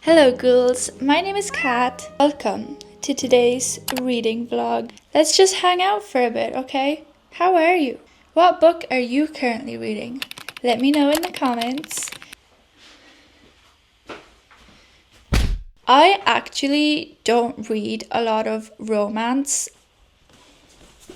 Hello ghouls, my name is Kat. Welcome to today's reading vlog. Let's just hang out for a bit, okay? How are you? What book are you currently reading? Let me know in the comments. I actually don't read a lot of romance.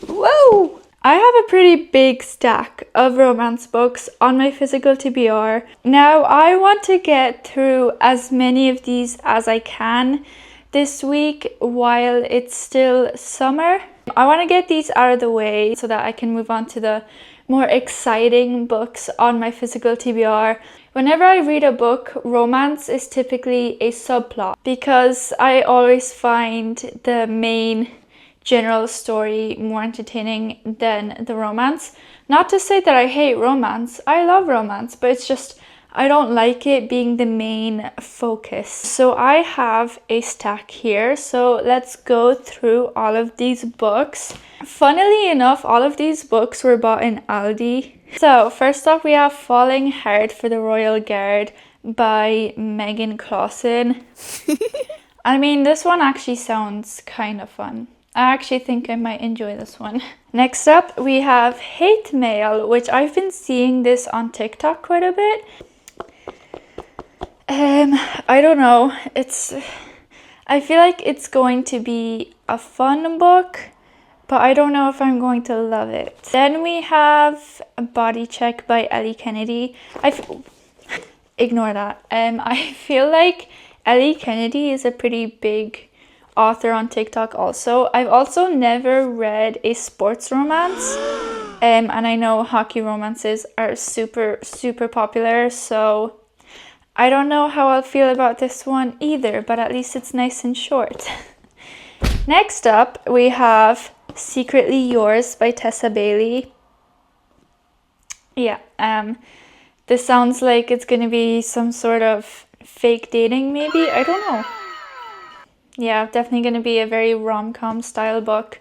Whoa! I have a pretty big stack of romance books on my physical TBR. Now I want to get through as many of these as I can this week while it's still summer. I want to get these out of the way so that I can move on to the more exciting books on my physical TBR. Whenever I read a book, romance is typically a subplot because I always find the main general story more entertaining than the romance. Not to say that I hate romance, I love romance, but it's just I don't like it being the main focus. So I have a stack here, so let's go through all of these books. Funnily enough, all of these books were bought in Aldi. So first off, we have Falling Hard for the Royal Guard by Megan Clausen. I mean, this one actually sounds kind of fun. I actually think I might enjoy this one. Next up, we have Hate Mail, which I've been seeing this on TikTok quite a bit. I don't know. I feel like it's going to be a fun book, but I don't know if I'm going to love it. Then we have Body Check by Ellie Kennedy. Ignore that. I feel like Ellie Kennedy is a pretty big author on TikTok also. I've also never read a sports romance. And I know hockey romances are super popular, so I don't know how I'll feel about this one either, but at least it's nice and short. Next up, we have Secretly Yours by Tessa Bailey. Yeah, this sounds like it's gonna be some sort of fake dating maybe, I don't know. Yeah, definitely gonna be a very rom-com style book.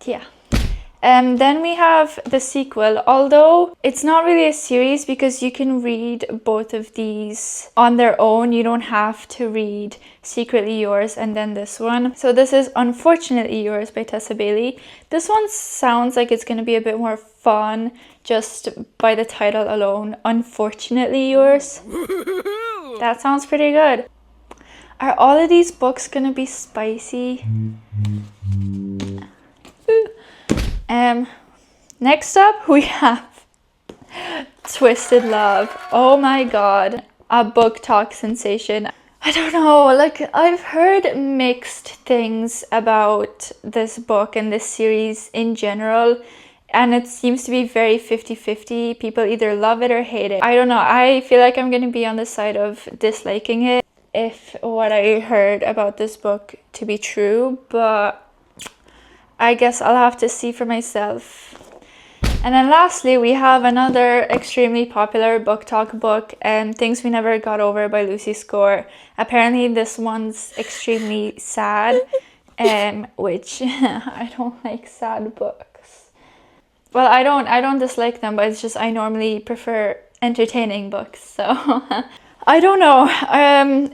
Yeah. Then we have the sequel, although it's not really a series because you can read both of these on their own. You don't have to read Secretly Yours and then this one. So this is Unfortunately Yours by Tessa Bailey. This one sounds like it's going to be a bit more fun just by the title alone. Unfortunately Yours. That sounds pretty good. Are all of these books going to be spicy? Next up we have Twisted Love. Oh my god, a book talk sensation. I don't know, like I've heard mixed things about this book and this series in general, and it seems to be very 50-50. People either love it or hate it. I don't know, I feel like I'm gonna be on the side of disliking it if what I heard about this book to be true, but I guess I'll have to see for myself. And then lastly, we have another extremely popular book talk book, Things We Never Got Over by Lucy Score. Apparently this one's extremely sad, which I don't like sad books. Well, I don't dislike them, but it's just I normally prefer entertaining books, so I don't know.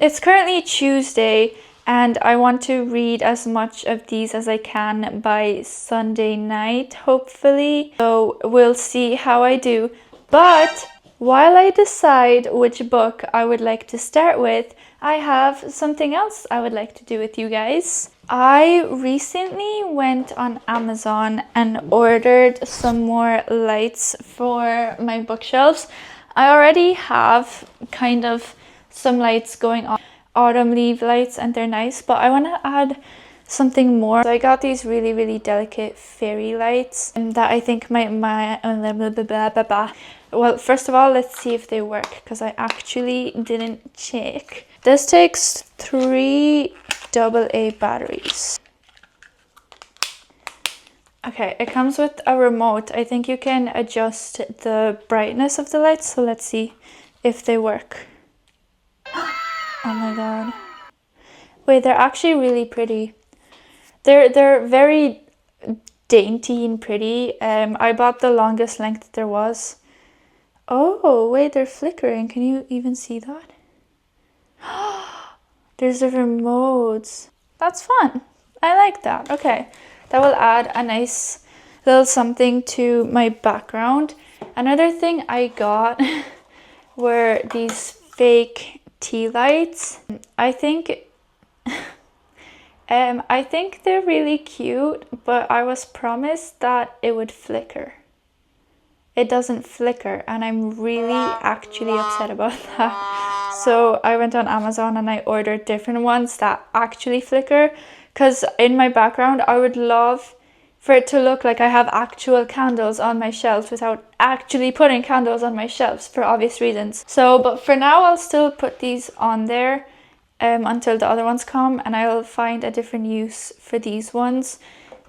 It's currently Tuesday, and I want to read as much of these as I can by Sunday night, hopefully. So we'll see how I do. But while I decide which book I would like to start with, I have something else I would like to do with you guys. I recently went on Amazon and ordered some more lights for my bookshelves. I already have kind of some lights going on. Autumn leaf lights, and they're nice, but I want to add something more. So I got these really delicate fairy lights that I think might well, first of all, let's see if they work because I actually didn't check. This takes 3 AA batteries. Okay, it comes with a remote. I think you can adjust the brightness of the lights, so let's see if they work. Oh my god. Wait, they're actually really pretty. They're very dainty and pretty. I bought the longest length there was. Oh, wait, they're flickering. Can you even see that? There's different modes. That's fun. I like that. Okay, that will add a nice little something to my background. Another thing I got were these fake tea lights. I think they're really cute, but I was promised that it would flicker. It doesn't flicker, and I'm really actually upset about that. So I went on Amazon and I ordered different ones that actually flicker, because in my background I would love for it to look like I have actual candles on my shelves without actually putting candles on my shelves for obvious reasons. So, but for now I'll still put these on there until the other ones come, and I'll find a different use for these ones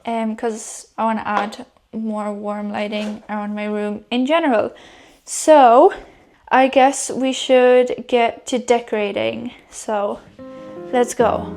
because I want to add more warm lighting around my room in general. So I guess we should get to decorating. So let's go.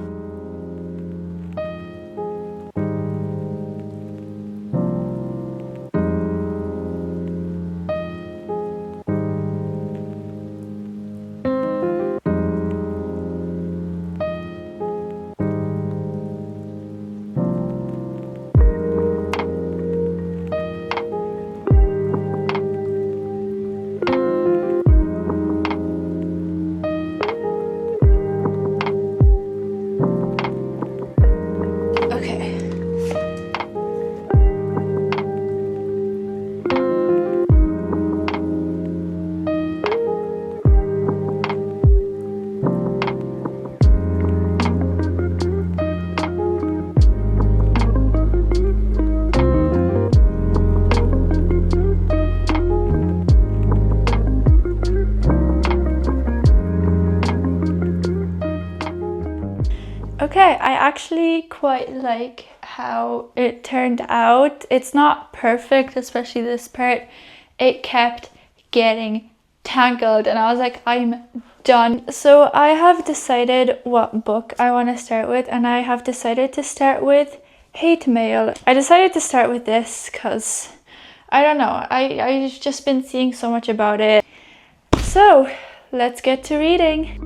Okay, I actually quite like how it turned out. It's not perfect, especially this part. It kept getting tangled and I was like, I'm done. So I have decided what book I want to start with, and I have decided to start with Hate Mail. I decided to start with this because, I don't know, I've just been seeing so much about it. So let's get to reading.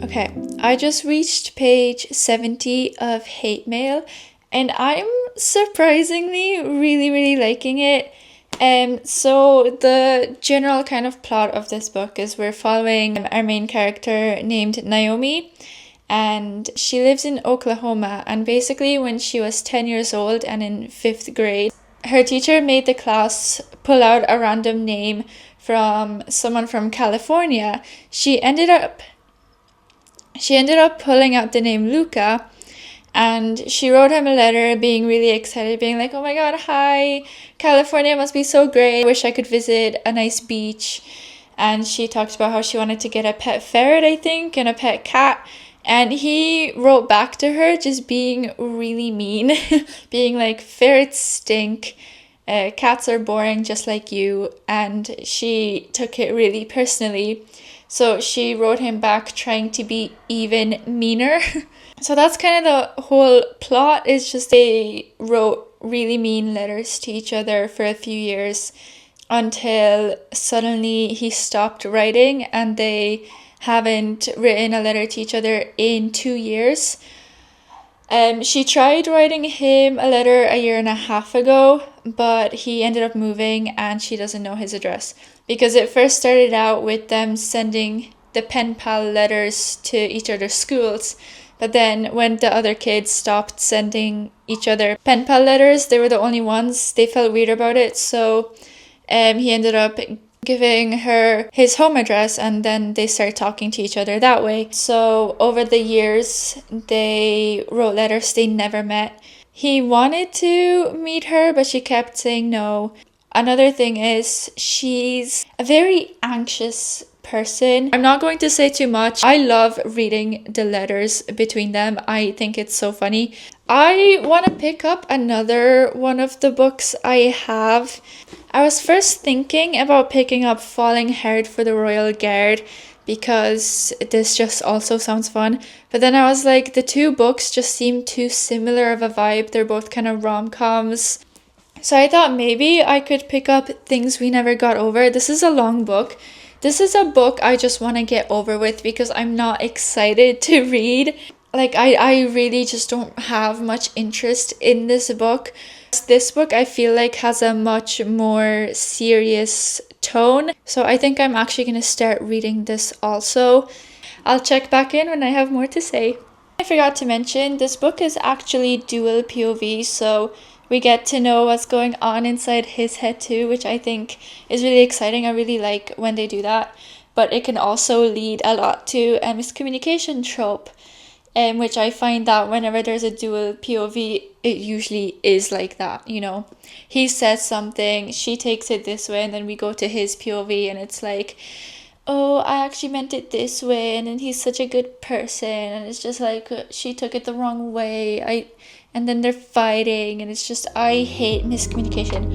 Okay, I just reached page 70 of Hate Mail and I'm surprisingly really liking it. So the general kind of plot of this book is we're following our main character named Naomi, and she lives in Oklahoma, and basically when she was 10 years old and in 5th grade, her teacher made the class pull out a random name from someone from California. She ended up pulling out the name Luca, and she wrote him a letter being really excited, being like, oh my god, hi, California must be so great. I wish I could visit a nice beach. And she talked about how she wanted to get a pet ferret, I think, and a pet cat. And he wrote back to her just being really mean, being like, ferrets stink, cats are boring just like you. And she took it really personally. So she wrote him back trying to be even meaner. So that's kind of the whole plot, is just they wrote really mean letters to each other for a few years until suddenly he stopped writing and they haven't written a letter to each other in 2 years. She tried writing him a letter a year and a half ago, but he ended up moving and she doesn't know his address. Because it first started out with them sending the pen pal letters to each other's schools. But then when the other kids stopped sending each other pen pal letters, they were the only ones. They felt weird about it. So He ended up giving her his home address, and then they started talking to each other that way. So over the years, they wrote letters. They never met. He wanted to meet her, but she kept saying no. Another thing is she's a very anxious person. I'm not going to say too much. I love reading the letters between them. I think it's so funny. I want to pick up another one of the books I have. I was first thinking about picking up Falling Hard for the Royal Guard because this just also sounds fun. But then I was like, the two books just seem too similar of a vibe. They're both kind of rom-coms. So I thought maybe I could pick up Things We Never Got Over. This is a long book. This is a book I just want to get over with because I'm not excited to read. Like, I really just don't have much interest in this book. This book I feel like has a much more serious tone. So I think I'm actually going to start reading this also. I'll check back in when I have more to say. I forgot to mention, this book is actually dual POV, so we get to know what's going on inside his head too, which I think is really exciting. I really like when they do that. But it can also lead a lot to a miscommunication trope. Which I find that whenever there's a dual POV, it usually is like that, you know. He says something, she takes it this way, and then we go to his POV and it's like, oh, I actually meant it this way, and then he's such a good person, and it's just like, she took it the wrong way, and then they're fighting, and it's just, I hate miscommunication.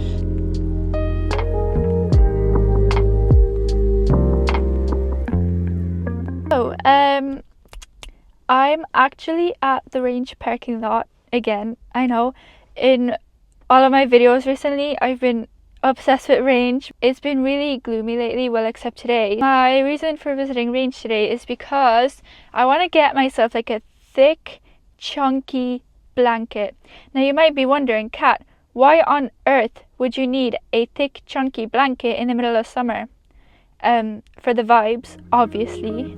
So, I'm actually at the Range parking lot again. I know in all of my videos recently I've been obsessed with Range. It's been really gloomy lately, well except today. My reason for visiting Range today is because I want to get myself like a thick, chunky blanket. Now you might be wondering, Kat, why on earth would you need a thick, chunky blanket in the middle of summer? For the vibes, obviously.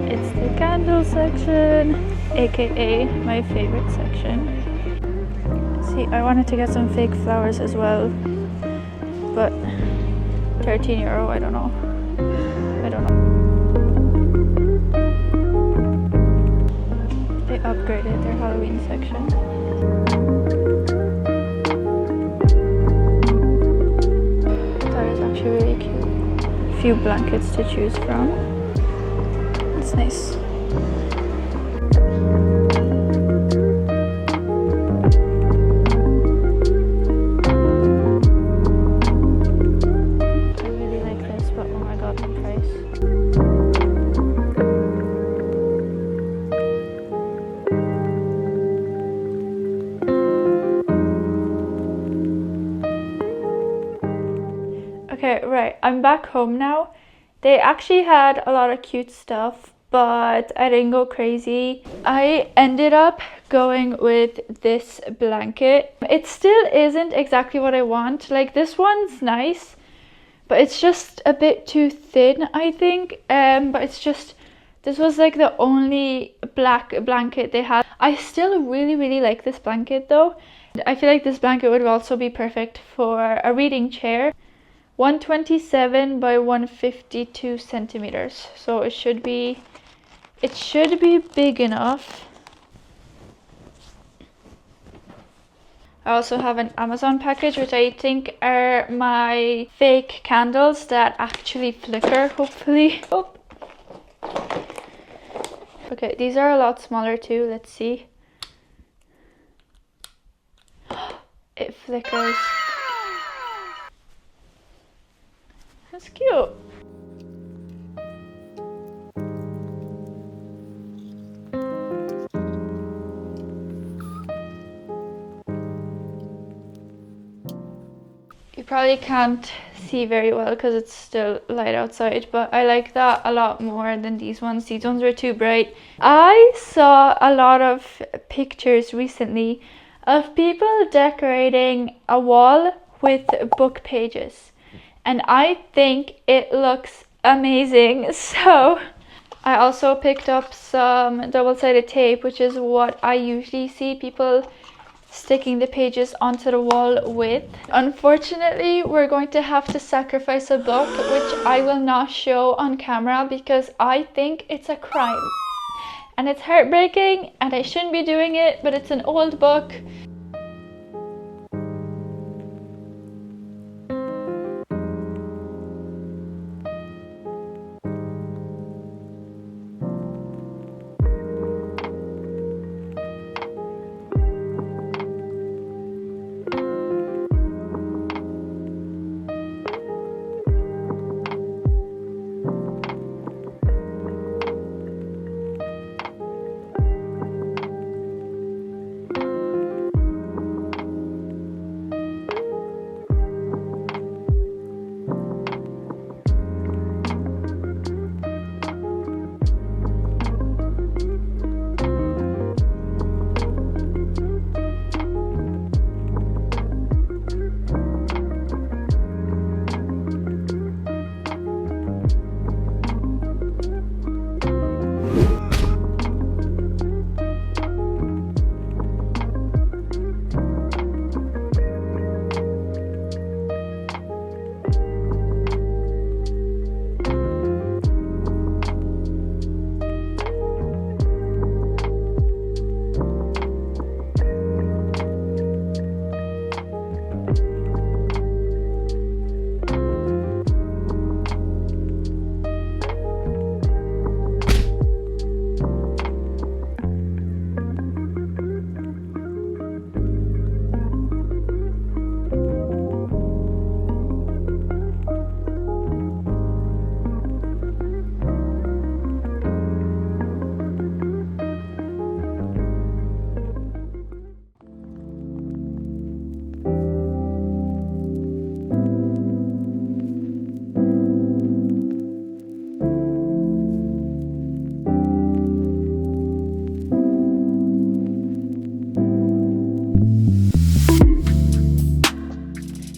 It's the candle section, aka my favorite section. See, I wanted to get some fake flowers as well, but €13, I don't know. They upgraded their Halloween section. That is actually really cute. A few blankets to choose from. It's nice. I really like this, but oh my god, the price. Okay, right, I'm back home now. They actually had a lot of cute stuff, but I didn't go crazy. I ended up going with this blanket. It still isn't exactly what I want. Like, this one's nice, but it's just a bit too thin, I think. But it's just, this was like the only black blanket they had. I still really like this blanket though. I feel like this blanket would also be perfect for a reading chair. 127 by 152 centimeters, so it should be big enough. I also have an Amazon package, which I think are my fake candles that actually flicker, hopefully. Oh. Okay, these are a lot smaller too. Let's see. It flickers. That's cute. You probably can't see very well because it's still light outside, but I like that a lot more than these ones. These ones were too bright. I saw a lot of pictures recently of people decorating a wall with book pages, and I think it looks amazing. So I also picked up some double-sided tape, which is what I usually see people sticking the pages onto the wall with. Unfortunately, we're going to have to sacrifice a book, which I will not show on camera because I think it's a crime. And it's heartbreaking and I shouldn't be doing it, but it's an old book.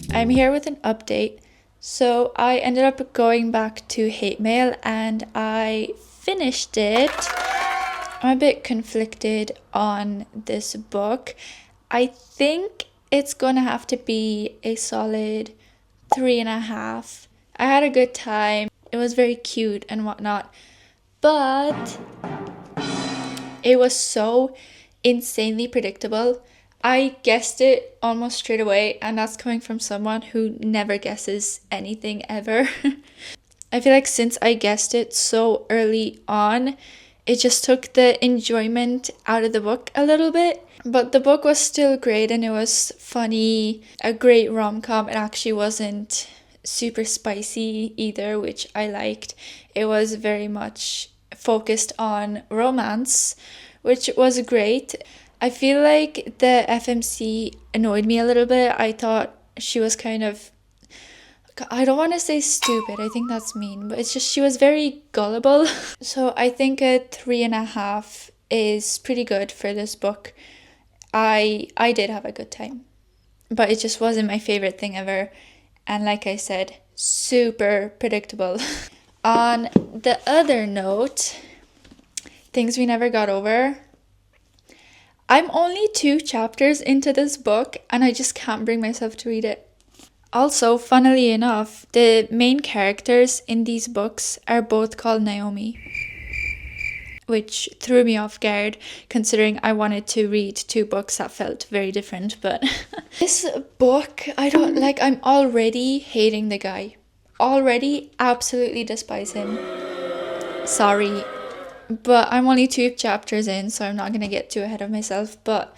I'm here with an update. So I ended up going back to Hate Mail and I finished it. I'm a bit conflicted on this book. I think it's gonna have to be a solid 3.5. I had a good time. It was very cute and whatnot, but it was so insanely predictable. I guessed it almost straight away, and that's coming from someone who never guesses anything ever. I feel like since I guessed it so early on, it just took the enjoyment out of the book a little bit. But the book was still great and it was funny, a great rom-com. It actually wasn't super spicy either, which I liked. It was very much focused on romance, which was great. I feel like the FMC annoyed me a little bit. I thought she was kind of, I don't want to say stupid, I think that's mean, but it's just she was very gullible. So I think a 3.5 is pretty good for this book. I did have a good time, but it just wasn't my favorite thing ever. And like I said, super predictable. On the other note, things we never got over. I'm only 2 chapters into this book and I just can't bring myself to read it. Also, funnily enough, the main characters in these books are both called Naomi, which threw me off guard considering I wanted to read 2 books that felt very different. But this book, I'm already hating the guy. Already absolutely despise him. Sorry. But I'm only 2 chapters in, so I'm not going to get too ahead of myself. But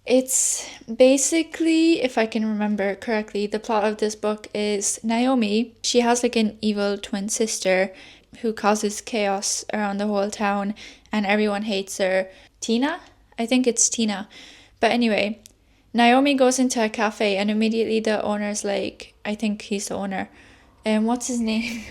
it's basically, if I can remember correctly, the plot of this book is Naomi. She has like an evil twin sister who causes chaos around the whole town and everyone hates her. Tina? I think it's Tina. But anyway, Naomi goes into a cafe and immediately the owner's like, I think he's the owner. And what's his name?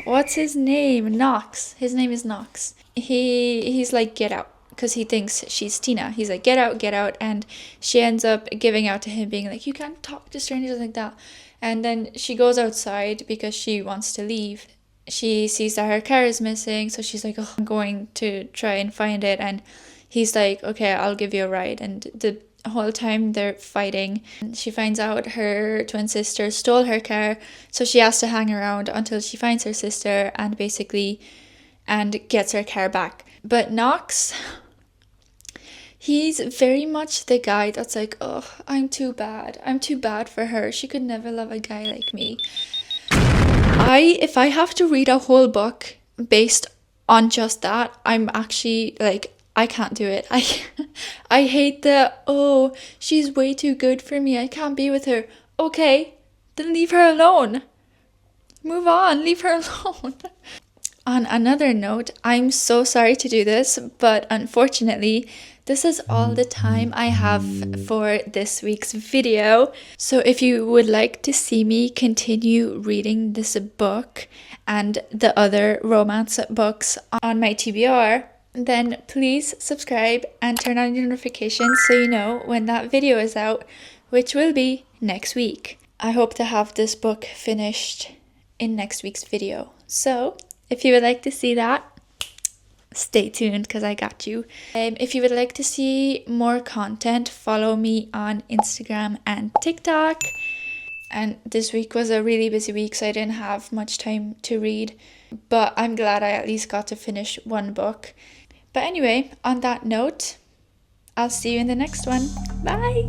What's his name? Knox. His name is Knox. He's like, get out, because he thinks she's Tina. He's like, get out. And she ends up giving out to him, being like, you can't talk to strangers like that. And then she goes outside because she wants to leave. She sees that her car is missing, so she's like, oh, I'm going to try and find it. And he's like, okay, I'll give you a ride. And the whole time they're fighting, she finds out her twin sister stole her car, so she has to hang around until she finds her sister and gets her car back. But Knox, he's very much the guy that's like, oh, I'm too bad for her, she could never love a guy like me. If I have to read a whole book based on just that, I'm actually like, I can't do it. I hate oh, she's way too good for me, I can't be with her. Okay, then leave her alone. Move on, leave her alone. On another note, I'm so sorry to do this, but unfortunately, this is all the time I have for this week's video. So if you would like to see me continue reading this book and the other romance books on my TBR, then please subscribe and turn on your notifications so you know when that video is out, which will be next week. I hope to have this book finished in next week's video. So if you would like to see that, stay tuned because I got you. If you would like to see more content, follow me on Instagram and TikTok. And this week was a really busy week, so I didn't have much time to read. But I'm glad I at least got to finish one book. But anyway, on that note, I'll see you in the next one. Bye!